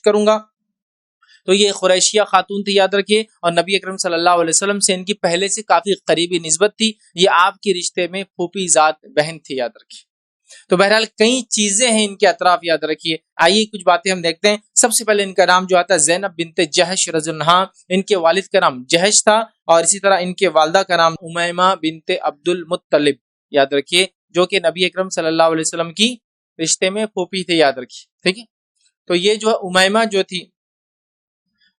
کروں گا. تو یہ قریشیہ خاتون تھی، یاد رکھیے، اور نبی اکرم صلی اللہ علیہ وسلم سے ان کی پہلے سے کافی قریبی نسبت تھی. یہ آپ کے رشتے میں پھوپھی ذات بہن تھی، یاد رکھیے. تو بہرحال کئی چیزیں ہیں ان کے اطراف، یاد رکھیے. آئیے کچھ باتیں ہم دیکھتے ہیں. سب سے پہلے ان کا نام جو آتا ہے زینب بنت جہش رضی اللہ عنہا. ان کے والد کا نام جہش تھا، اور اسی طرح ان کے والدہ کا نام امیمہ بنت عبد المطلب، یاد رکھیے، جو کہ نبی اکرم صلی اللہ علیہ وسلم کی رشتے میں پھوپھی تھے، یاد رکھیے. ٹھیک ہے. تو یہ جو ہے امیمہ جو تھی،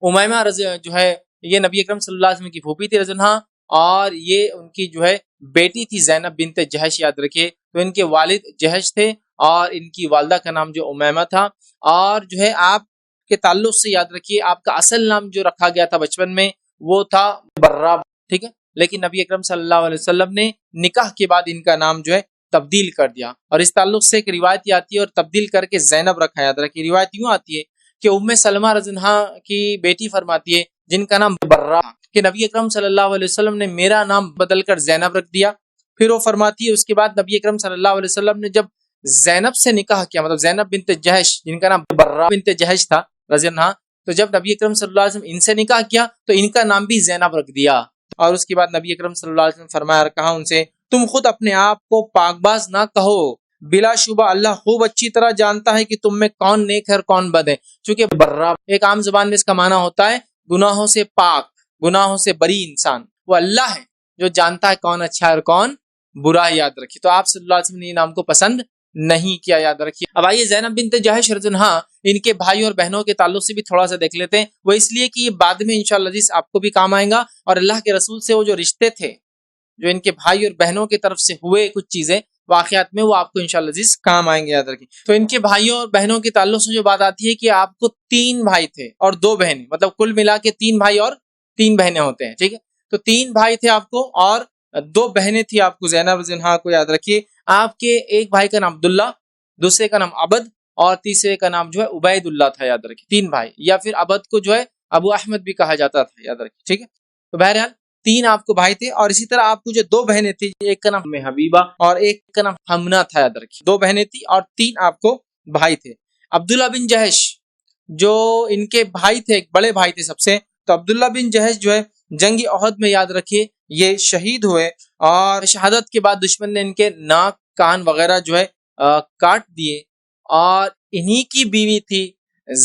امیمہ جو ہے یہ نبی اکرم صلی اللہ علیہ وسلم کی پھوپھی تھی رضی اللہ عنہا، اور یہ ان کی جو ہے بیٹی تھی زینب بنت جہش، یاد رکھیے. تو ان کے والد جہش تھے اور ان کی والدہ کا نام جو امیمہ تھا. اور جو ہے آپ کے تعلق سے یاد رکھیے، آپ کا اصل نام جو رکھا گیا تھا بچپن میں وہ تھا برہ. ٹھیک ہے. لیکن نبی اکرم صلی اللہ علیہ وسلم نے نکاح کے بعد ان کا نام جو ہے تبدیل کر دیا. اور اس تعلق سے ایک روایت آتی ہے، اور تبدیل کر کے زینب رکھا. یاد رکھیے روایت یوں آتی ہے کہ ام سلمہ رضی اللہ عنہا کی بیٹی فرماتی ہے جن کا نام برہ، کہ نبی اکرم صلی اللہ علیہ وسلم نے میرا نام بدل کر زینب رکھ دیا. پھر وہ فرماتی ہے اس کے بعد نبی اکرم صلی اللہ علیہ وسلم نے جب زینب سے نکاح کیا، مطلب زینب بنت جہش جن کا نام برہ بنت جہش تھا رضی اللہ عنہا، تو جب نبی اکرم صلی اللہ علیہ وسلم ان سے نکاح کیا تو ان کا نام بھی زینب رکھ دیا. اور اس کے بعد نبی اکرم صلی اللہ علیہ وسلم فرمایا اور کہا ان سے، تم خود اپنے آپ کو پاک باز نہ کہو، بلا شبہ اللہ خوب اچھی طرح جانتا ہے کہ تم میں کون نیک ہے اور کون بد ہے. چونکہ برہ ایک عام زبان میں اس کا معنی ہوتا ہے گناہوں سے پاک، گناہوں سے بری انسان. وہ اللہ ہے جو جانتا ہے کون اچھا ہے اور کون برا ہے، یاد رکھیے. تو آپ صلی اللہ علیہ وسلم نے یہ نام کو پسند نہیں کیا، یاد رکھیے. اب آئیے زینب بنت جہش رضی اللہ عنہا، ان کے بھائی اور بہنوں کے تعلق سے بھی تھوڑا سا دیکھ لیتے ہیں. وہ اس لیے کہ یہ بعد میں انشاءاللہ عزیز آپ کو بھی کام آئیں گا، اور اللہ کے رسول سے وہ جو رشتے تھے جو ان کے بھائی اور بہنوں کی طرف سے ہوئے کچھ چیزیں واقعات میں، وہ آپ کو انشاءاللہ عزیز کام آئیں گے، یاد رکھیے. تو ان کے بھائیوں اور بہنوں کے تعلق سے جو بات آتی ہے کہ آپ کو 3 بھائی تھے اور 2 بہنیں، مطلب کل ملا کے 3 بھائی اور 3 بہنیں ہوتے ہیں. ٹھیک ہے. تو 3 بھائی تھے آپ کو اور 2 بہنیں تھی آپ کو. زینب رضی اللہ عنہا کو یاد رکھیے. آپ کے ایک بھائی کا نام عبداللہ، دوسرے کا نام عبد، اور تیسرے کا نام جو ہے عبید اللہ تھا، یاد رکھیے. 3 بھائی، یا پھر عبد کو جو ہے ابو احمد بھی کہا جاتا تھا، یاد رکھیے. ٹھیک ہے. تو بہرحال 3 آپ کو بھائی تھے، اور اسی طرح آپ کو جو 2 بہنیں تھیں، ایک کا نام حبیبہ اور ایک کا نام حمنہ تھا، یاد رکھیے. 2 بہنیں تھی اور 3 آپ کو بھائی تھے. عبداللہ بن جہش جو ان کے بھائی تھے، ایک بڑے بھائی تھے سب سے، تو عبداللہ بن جہش جو ہے جنگ احد میں، یاد رکھیے، یہ شہید ہوئے، اور شہادت کے بعد دشمن نے ان کے ناک، کان وغیرہ جو ہے کاٹ دیے. اور انہی کی بیوی تھی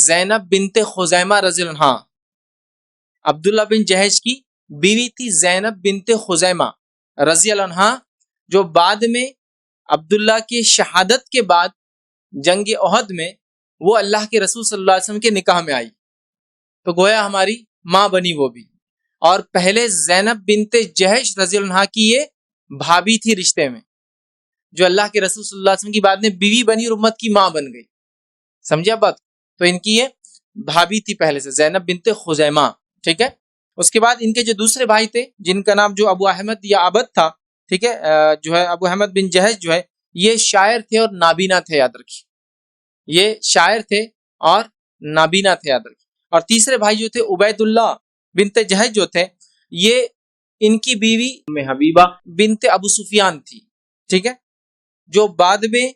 زینب بنت خزیمہ رضی اللہ عنہا. عبداللہ بن جہش کی بیوی تھی زینب بنت خزیمہ رضی اللہ عنہا، جو بعد میں عبداللہ کی شہادت کے بعد جنگ احد میں وہ اللہ کے رسول صلی اللہ علیہ وسلم کے نکاح میں آئی. تو گویا ہماری ماں بنی وہ بھی. اور پہلے زینب بنت جہش رضی اللہ عنہا کی یہ بھابھی تھی رشتے میں، جو اللہ کے رسول صلی اللہ علیہ وسلم کی بعد میں بیوی بنی اور امت کی ماں بن گئی. سمجھے اب بات؟ تو ان کی یہ بھابھی تھی پہلے سے، زینب بنت خزیمہ. ٹھیک ہے. اس کے بعد ان کے جو دوسرے بھائی تھے جن کا نام جو ابو احمد یا عبد تھا، ٹھیک ہے، جو ہے ابو احمد بن جہش جو ہے یہ شاعر تھے اور نابینا تھے، یاد رکھیے. یہ شاعر تھے اور نابینا تھے، یاد رکھیے. اور تیسرے بھائی جو تھے عبید اللہ بنت جہش جو تھے، یہ ان کی بیوی حبیبہ بنت ابو سفیان تھی. ٹھیک ہے. جو بعد میں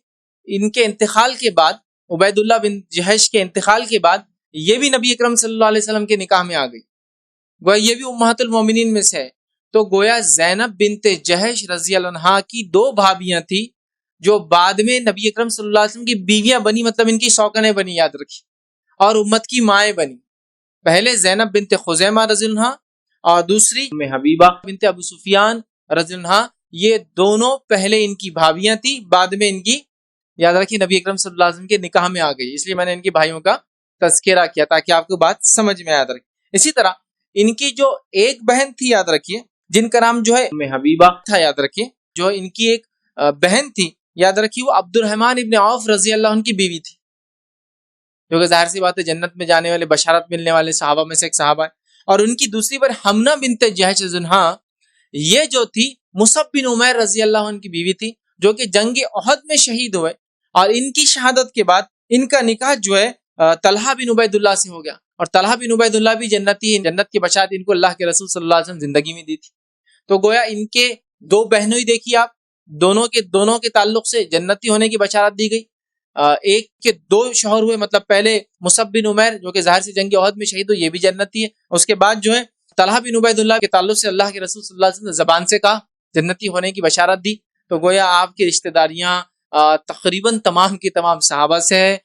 ان کے انتقال کے بعد، عبید اللہ بن جہش کے انتقال کے بعد، یہ بھی نبی اکرم صلی اللہ علیہ وسلم کے نکاح میں آ گئی. گویا یہ بھی امہات المومنین میں سے ہے. تو گویا زینب بنت جہش رضی اللہ عنہا کی 2 بھابیاں تھی جو بعد میں نبی اکرم صلی اللہ علیہ وسلم کی بیویاں بنی، مطلب ان کی سوکنیں بنی، یاد رکھی، اور امت کی مائیں بنی. پہلے زینب بنت خزیمہ رضی اللہ عنہا اور دوسری حبیبہ بنت ابو سفیان رضی اللہ عنہا. یہ دونوں پہلے ان کی بھابیاں تھی، بعد میں ان کی، یاد رکھیے، نبی اکرم صلی اللہ علیہ وسلم کے نکاح میں آ گئی. اس لیے میں نے ان کے بھائیوں کا تذکرہ کیا تاکہ آپ کو بات سمجھ میں یاد رکھے. اسی طرح ان کی جو ایک بہن تھی، یاد رکھیے، جن کا نام جو ہے حبیبہ تھا، یاد رکھیے، جو ان کی ایک بہن تھی، یاد رکھیے، وہ عبد الرحمن ابن عوف رضی اللہ عنہ کی بیوی تھی، جو کہ ظاہر سی بات ہے جنت میں جانے والے، بشارت ملنے والے صحابہ میں سے ایک صحابہ ہے. اور ان کی دوسری پر حمنہ بنت جہش رضی اللہ عنہا، یہ جو تھی مصعب بن عمیر رضی اللہ عنہ کی بیوی تھی، جو کہ جنگ احد میں شہید ہوئے. اور ان کی شہادت کے بعد ان کا نکاح جو ہے طلحہ بن عبید اللہ سے ہو گیا. اور طلحہ بن عبید اللہ بھی جنتی ہیں، جنت کی بشارت ان کو اللہ کے رسول صلی اللہ علیہ وسلم زندگی میں دی تھی. تو گویا ان کے 2 بہنوں ہی دیکھیے آپ، دونوں کے تعلق سے جنتی ہونے کی بشارت دی گئی. ایک کے دو شوہر ہوئے، مطلب پہلے مصعب بن عمیر جو کہ ظاہر سے جنگ احد میں شہید ہو، یہ بھی جنتی ہے. اس کے بعد جو ہے طلحہ بن عبید اللہ کے تعلق سے اللہ کے رسول صلی اللہ علیہ وسلم نے زبان سے کہا، جنتی ہونے کی بشارت دی. تو گویا آپ کی رشتہ داریاں تقریباً تمام کی تمام صحابہ سے ہے.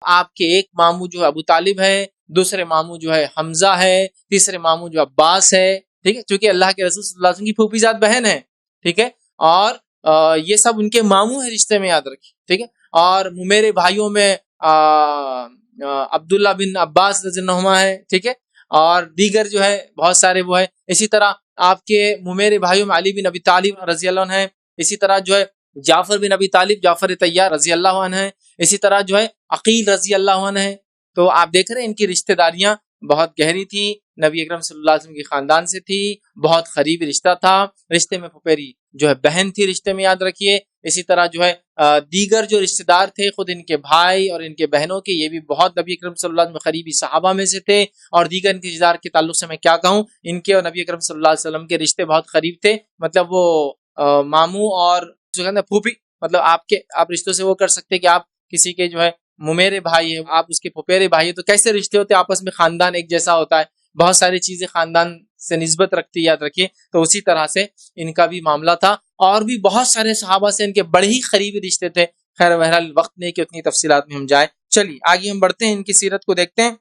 آپ کے ایک ماموں جو ہے ابو طالب ہے، دوسرے ماموں جو ہے حمزہ ہے، تیسرے ماموں جو عباس ہے. ٹھیک ہے، چونکہ اللہ کے رسول صلی اللہ علیہ وسلم کی پھوپھی ذات بہن ہے. ٹھیک ہے، اور یہ سب ان کے ماموں ہیں، رشتے میں یاد رکھیں. ٹھیک ہے، اور میرے بھائیوں میں عبداللہ بن عباس رضی اللہ عنہ ہے. ٹھیک ہے، اور دیگر جو ہے بہت سارے وہ ہے. اسی طرح آپ کے میرے بھائیوں میں علی بن ابی طالب رضی اللہ عنہ ہے. اسی طرح جو ہے جعفر بن ابی طالب، جعفر طیار رضی اللہ عنہ ہے. اسی طرح جو ہے عقیل رضی اللہ عنہ ہے. تو آپ دیکھ رہے ہیں ان کی رشتہ داریاں بہت گہری تھی، نبی اکرم صلی اللہ علیہ وسلم کے خاندان سے تھی، بہت قریبی رشتہ تھا. رشتے میں پھپھیری جو ہے بہن تھی، رشتے میں یاد رکھیے. اسی طرح جو ہے دیگر جو رشتہ دار تھے، خود ان کے بھائی اور ان کے بہنوں کے، یہ بھی بہت نبی اکرم صلی اللہ علیہ وسلم قریبی صحابہ میں سے تھے. اور دیگر ان کے رشتہ دار کے تعلق سے میں کیا کہوں، ان کے اور نبی اکرم صلی اللہ علیہ وسلم کے رشتے بہت قریب تھے. مطلب وہ ماموں اور جو ہے نا پھوپھی، مطلب آپ رشتوں سے وہ کر سکتے کہ آپ کسی کے جو ہے ممیرے بھائی ہے، آپ اس کے پھپھیرے بھائی ہے، تو کیسے رشتے ہوتے آپس میں، خاندان ایک جیسا ہوتا ہے، بہت ساری چیزیں خاندان سے نسبت رکھتی، یاد رکھیے. تو اسی طرح سے ان کا بھی معاملہ تھا، اور بھی بہت سارے صحابہ سے ان کے بڑے ہی قریبی رشتے تھے. خیر بہرحال وقت نہیں کہ اتنی تفصیلات میں ہم جائیں. چلیے آگے ہم بڑھتے ہیں، ان کی سیرت کو دیکھتے ہیں.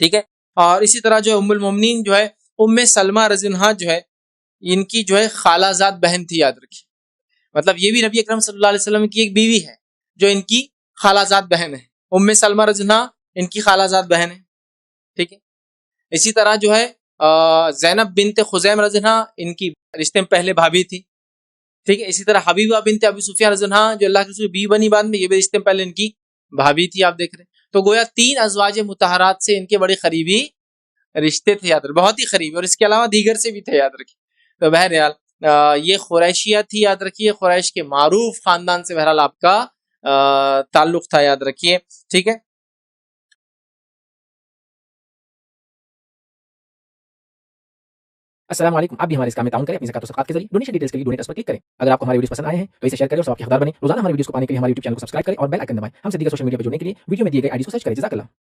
ٹھیک ہے، اور اسی طرح جو ہے ام المومنین جو ہے ام سلمہ رضی اللہ عنہا جو ہے، ان کی جو ہے خالہ زاد بہن تھی، یاد رکھیے. مطلب یہ بھی نبی اکرم صلی اللہ علیہ وسلم کی ایک بیوی ہے جو ان کی خالہ زاد بہن ہے. ام سلمہ رضی اللہ عنہا ان کی خالہ زاد بہن ہے. ٹھیک ہے، اسی طرح جو ہے زینب بنت خزیم رضی اللہ عنہا ان کی رشتے میں پہلے بھابھی تھی. ٹھیک ہے، اسی طرح حبیبہ بنت ابی سفیان رضی اللہ عنہا جو اللہ کے رسول بیوی بنی بعد میں، یہ بھی رشتے میں پہلے ان کی بھابھی تھی، آپ دیکھ رہے ہیں. تو گویا 3 ازواج مطہرات سے ان کے بڑے قریبی رشتے تھے، یاد رکھیں، بہت ہی قریبی، اور اس کے علاوہ دیگر سے بھی تھے، یاد رکھیں. تو بہرحال یہ قریشیہ تھی، یاد رکھیے، قریش کے معروف خاندان سے بہرحال آپ کا تعلق تھا، یاد رکھیے. ٹھیک ہے، السلام علیکم. آپ بھی ہمارے اس کام میں تعاون کریں اپنی زکات و صدقات کے ذریعے. ڈونیشن ڈیٹیلز کے لیے ڈونیٹ اس پر کلک کریں. اگر آپ کو ہمارے ویڈیوز پسند آئے ہیں تو اسے شیئر کریں اور ثواب کے حقدار بنیں. روزانہ ہمارے ویڈیوز کو پانے کے لیے ہمارے یوٹیوب چینل کو سبسکرائب کریں اور بیل آئکن دبائیں. ہم سے دیگر سوشل میڈیا پر جڑنے کے لیے ویڈیو میں دیے گئے آئی ڈی کو سرچ کریں. جزاک اللہ.